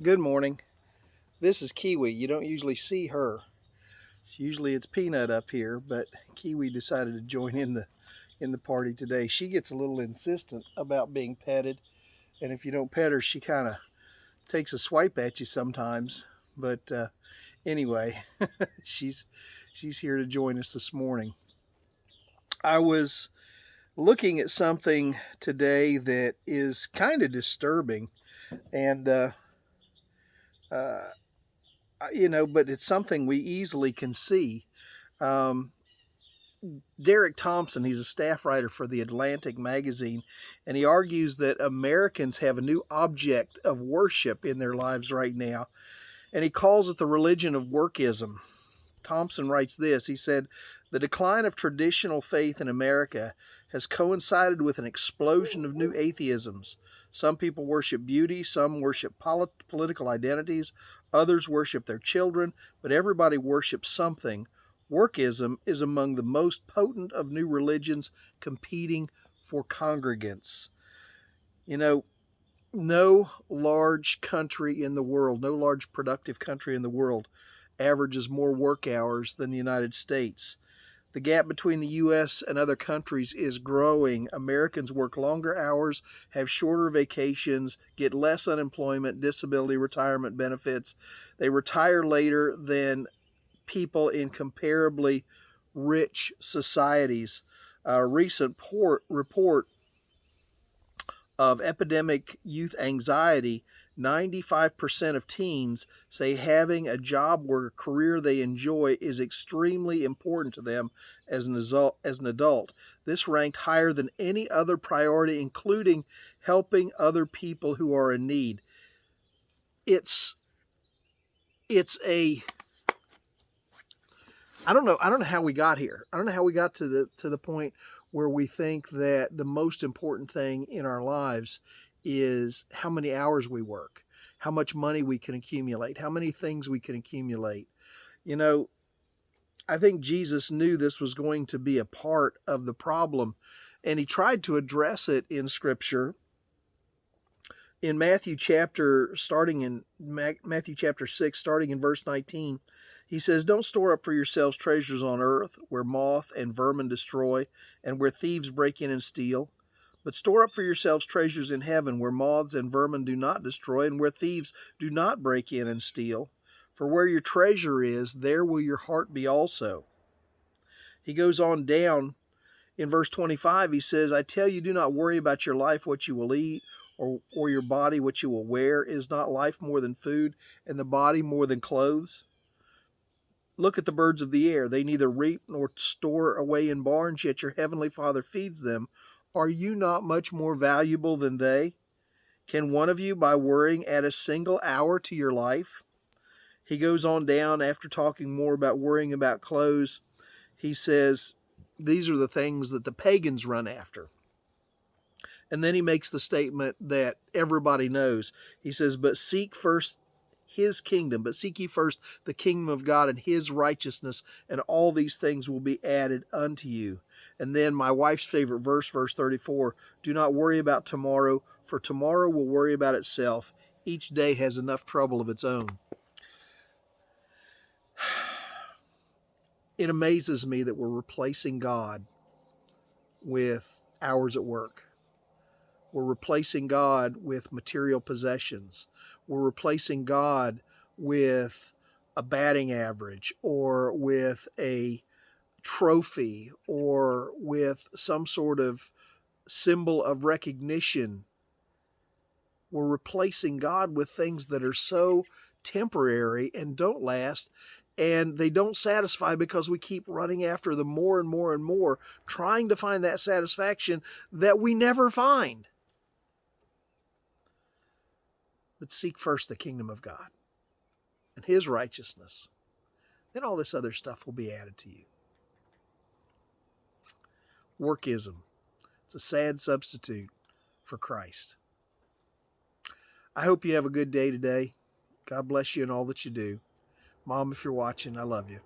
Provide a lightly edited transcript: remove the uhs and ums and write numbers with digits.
Good morning. This is Kiwi. You don't usually see her. Usually it's Peanut up here, but Kiwi decided to join in the party today. She gets a little insistent about being petted, and if you don't pet her, she kind of takes a swipe at you sometimes. But anyway, she's she's here to join us this morning. I was looking at something today that is kind of disturbing, and uh, but it's something we easily can see. Um, Derek Thompson, he's a staff writer for the Atlantic magazine, and he argues that Americans have a new object of worship in their lives right now, and he calls it the religion of workism. Thompson writes this. He said, "The decline of traditional faith in America has coincided with an explosion of new atheisms. Some people worship beauty, some worship political identities, others worship their children, but everybody worships something. Workism is among the most potent of new religions competing for congregants." You know, no large country in the world, no large productive country in the world averages more work hours than the United States. The gap between the U.S. and other countries is growing. Americans work longer hours, have shorter vacations, get less unemployment, disability, retirement benefits. They retire later than people in comparably rich societies. A recent report of epidemic youth anxiety, 95% of teens say having a job or a career they enjoy is extremely important to them as an adult. This ranked higher than any other priority, including helping other people who are in need. It's a I don't know how we got here. I don't know how we got to the point where we think that the most important thing in our lives is how many hours we work, how much money we can accumulate, how many things we can accumulate. You know, I think Jesus knew this was going to be a part of the problem, and he tried to address it in Scripture. In Matthew chapter 6, starting in verse 19, he says, "Don't store up for yourselves treasures on earth, where moth and vermin destroy, and where thieves break in and steal. But store up for yourselves treasures in heaven, where moths and vermin do not destroy, and where thieves do not break in and steal. For where your treasure is, there will your heart be also." He goes on down in verse 25. He says, "I tell you, do not worry about your life, what you will eat, or your body, what you will wear. Is not life more than food, and the body more than clothes? Look at the birds of the air. They neither reap nor store away in barns, yet your heavenly Father feeds them. Are you not much more valuable than they? Can one of you, by worrying, add a single hour to your life?" He goes on down after talking more about worrying about clothes. He says, these are the things that the pagans run after. And then he makes the statement that everybody knows. He says, but seek ye first the kingdom of God and his righteousness, and all these things will be added unto you." And then my wife's favorite verse, verse 34, "Do not worry about tomorrow, for tomorrow will worry about itself. Each day has enough trouble of its own." It amazes me that we're replacing God with hours at work. We're replacing God with material possessions. We're replacing God with a batting average, or with a trophy, or with some sort of symbol of recognition. We're replacing God with things that are so temporary and don't last, and they don't satisfy because we keep running after them more and more and more, trying to find that satisfaction that we never find. But seek first the kingdom of God and his righteousness. Then all this other stuff will be added to you. Workism. It's a sad substitute for Christ. I hope you have a good day today. God bless you in all that you do. Mom, if you're watching, I love you.